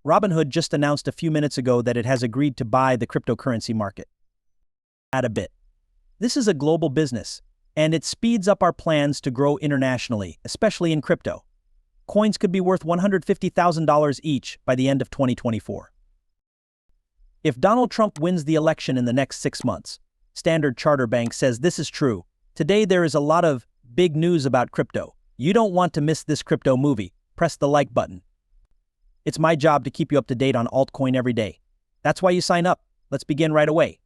Robinhood just announced a few minutes ago that it has agreed to buy the cryptocurrency market. Add a bit. This is a global business, and it speeds up our plans to grow internationally, especially in crypto. Coins could be worth $150,000 each by the end of 2024. If Donald Trump wins the election in the next 6 months, Standard Chartered Bank says this is true. Today there is a lot of big news about crypto. You don't want to miss this crypto movie. Press the like button. It's my job to keep you up to date on altcoin every day. That's why you sign up. Let's begin right away.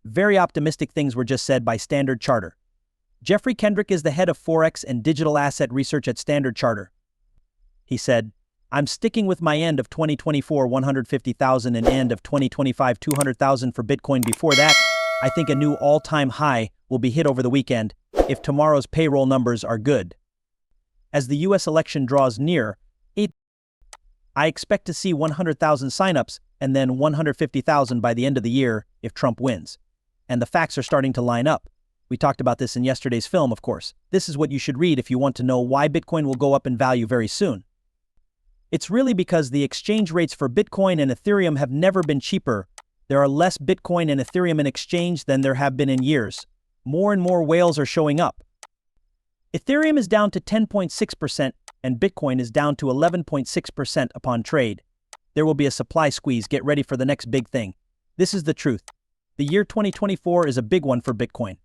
Very optimistic things were just said by Standard Chartered. Jeffrey Kendrick is the head of Forex and digital asset research at Standard Chartered. He said, "I'm sticking with my end of 2024 $150,000 and end of 2025 $200,000 for Bitcoin. Before that, I think a new all-time high will be hit over the weekend if tomorrow's payroll numbers are good. As the US election draws near, I expect to see 100,000 signups and then 150,000 by the end of the year if Trump wins. And the facts are starting to line up. We talked about this in yesterday's film, of course. This is what you should read if you want to know why Bitcoin will go up in value very soon. It's really because the exchange rates for Bitcoin and Ethereum have never been cheaper. There are less Bitcoin and Ethereum in exchange than there have been in years. More and more whales are showing up. Ethereum is down to 10.6% and Bitcoin is down to 11.6% upon trade. There will be a supply squeeze. Get ready for the next big thing. This is the truth. The year 2024 is a big one for Bitcoin.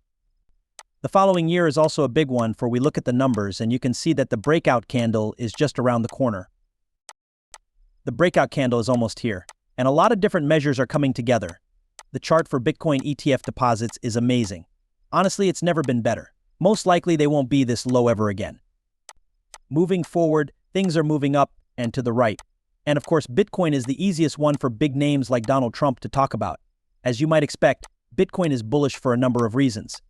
The following year is also a big one, for we look at the numbers and you can see that the breakout candle is just around the corner. The breakout candle is almost here, and a lot of different measures are coming together. The chart for Bitcoin ETF deposits is amazing. Honestly, it's never been better. Most likely they won't be this low ever again. Moving forward, things are moving up and to the right. And of course, Bitcoin is the easiest one for big names like Donald Trump to talk about. As you might expect, Bitcoin is bullish for a number of reasons.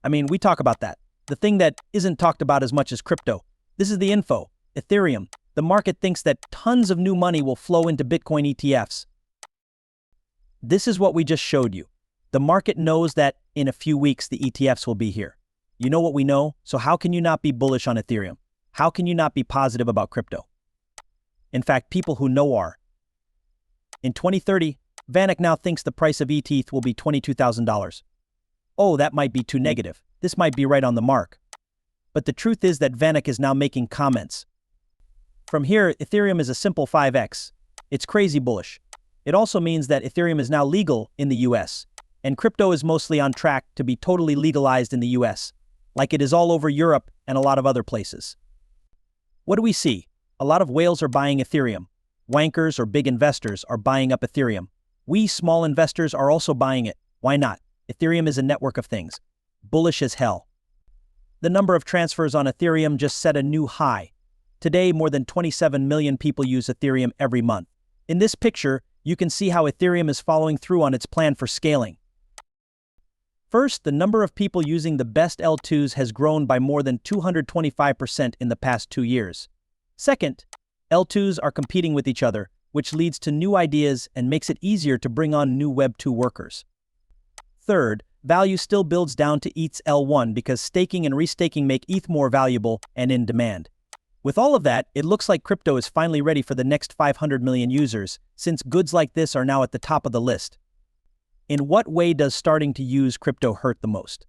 I mean, we talk about that. The thing that isn't talked about as much as crypto. This is the info. Ethereum. The market thinks that tons of new money will flow into Bitcoin ETFs. This is what we just showed you. The market knows that in a few weeks the ETFs will be here. You know what we know, so how can you not be bullish on Ethereum? How can you not be positive about crypto? In fact, people who know are. In 2030, Vanek now thinks the price of ETH will be $22,000. Oh, that might be too negative. This might be right on the mark. But the truth is that Vanek is now making comments. From here, Ethereum is a simple 5x. It's crazy bullish. It also means that Ethereum is now legal in the US, and crypto is mostly on track to be totally legalized in the US, like it is all over Europe and a lot of other places. What do we see? A lot of whales are buying Ethereum. Wankers or big investors are buying up Ethereum. We small investors are also buying it. Why not? Ethereum is a network of things. Bullish as hell. The number of transfers on Ethereum just set a new high. Today, more than 27 million people use Ethereum every month. In this picture, you can see how Ethereum is following through on its plan for scaling. First, the number of people using the best L2s has grown by more than 225% in the past 2 years. Second, L2s are competing with each other, which leads to new ideas and makes it easier to bring on new Web 2 workers. Third, value still builds down to ETH's L1 because staking and restaking make ETH more valuable and in demand. With all of that, it looks like crypto is finally ready for the next 500 million users, since goods like this are now at the top of the list. In what way does starting to use crypto hurt the most?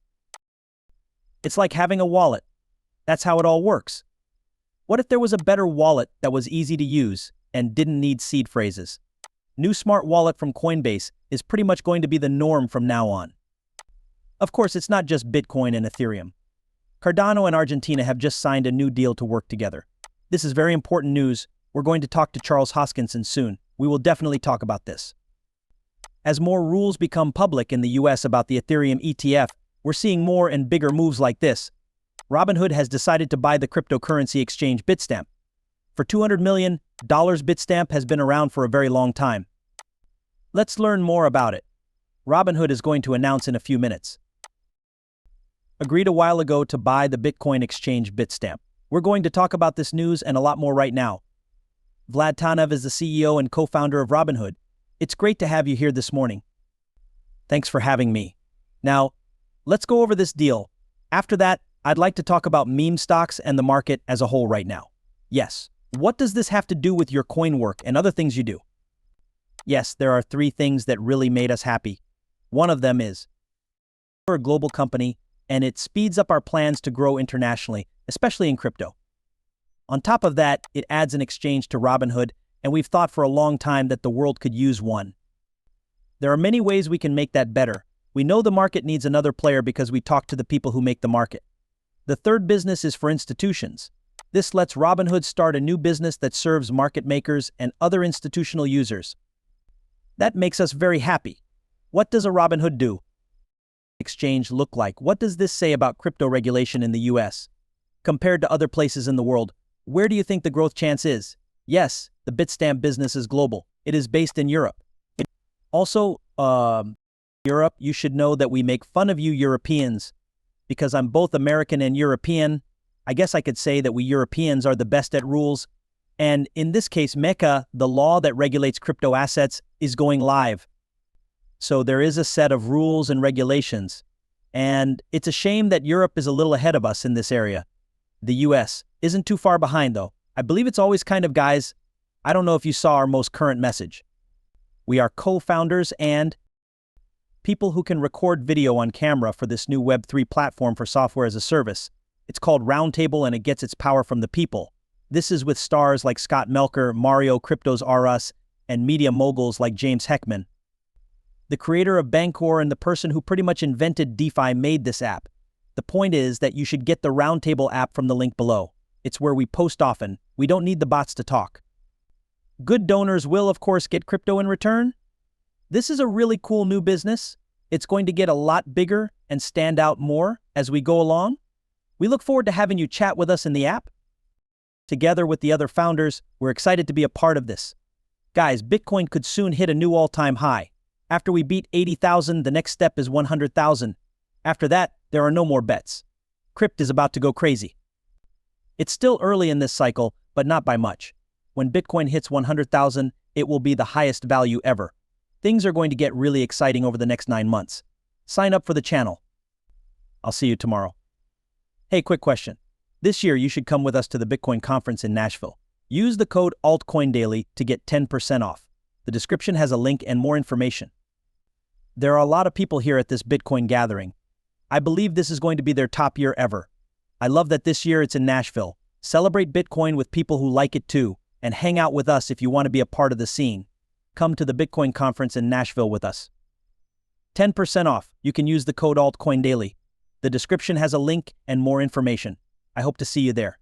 It's like having a wallet. That's how it all works. What if there was a better wallet that was easy to use and didn't need seed phrases? New smart wallet from Coinbase is pretty much going to be the norm from now on. Of course, it's not just Bitcoin and Ethereum. Cardano and Argentina have just signed a new deal to work together. This is very important news. We're going to talk to Charles Hoskinson soon. We will definitely talk about this. As more rules become public in the US about the Ethereum ETF, we're seeing more and bigger moves like this. Robinhood has decided to buy the cryptocurrency exchange Bitstamp. For $200 million, Bitstamp has been around for a very long time. Let's learn more about it. Robinhood is going to announce in a few minutes. Agreed a while ago to buy the Bitcoin exchange Bitstamp. We're going to talk about this news and a lot more right now. Vlad Tanev is the CEO and co-founder of Robinhood. It's great to have you here this morning. Thanks for having me. Now, let's go over this deal. After that, I'd like to talk about meme stocks and the market as a whole right now. Yes, What does this have to do with your coin work and other things you do? Yes, there are 3 things that really made us happy. One of them is we're a global company, and it speeds up our plans to grow internationally, especially in crypto. On top of that, it adds an exchange to Robinhood, and we've thought for a long time that the world could use one. There are many ways we can make that better. We know the market needs another player because we talk to the people who make the market. The third business is for institutions. This lets Robinhood start a new business that serves market makers and other institutional users. That makes us very happy. What does a Robinhood do? Exchange look like? What does this say about crypto regulation in the US? Compared to other places in the world, where do you think the growth chance is? Yes, the Bitstamp business is global. It is based in Europe. Also, Europe, you should know that we make fun of you Europeans. Because I'm both American and European, I guess I could say that we Europeans are the best at rules. And in this case, Mecca, the law that regulates crypto assets, is going live. So there is a set of rules and regulations. And it's a shame that Europe is a little ahead of us in this area. The US isn't too far behind though. I believe it's always kind of, guys, I don't know if you saw our most current message. We are co-founders and people who can record video on camera for this new Web3 platform for software as a service. It's called Roundtable and it gets its power from the people. This is with stars like Scott Melker, Mario Cryptos R Us, and media moguls like James Heckman. The creator of Bancor and the person who pretty much invented DeFi made this app. The point is that you should get the Roundtable app from the link below. It's where we post often. We don't need the bots to talk. Good donors will, of course, get crypto in return. This is a really cool new business. It's going to get a lot bigger and stand out more as we go along. We look forward to having you chat with us in the app. Together with the other founders, we're excited to be a part of this. Guys, Bitcoin could soon hit a new all-time high. After we beat 80,000, the next step is 100,000. After that, there are no more bets. Crypt is about to go crazy. It's still early in this cycle, but not by much. When Bitcoin hits 100,000, it will be the highest value ever. Things are going to get really exciting over the next 9 months. Sign up for the channel. I'll see you tomorrow. Hey, quick question. This year, you should come with us to the Bitcoin conference in Nashville. Use the code ALTCOINDAILY to get 10% off. The description has a link and more information. There are a lot of people here at this Bitcoin gathering. I believe this is going to be their top year ever. I love that this year it's in Nashville. Celebrate Bitcoin with people who like it too, and hang out with us if you want to be a part of the scene. Come to the Bitcoin conference in Nashville with us. 10% off. You can use the code ALTCOINDAILY. The description has a link and more information. I hope to see you there.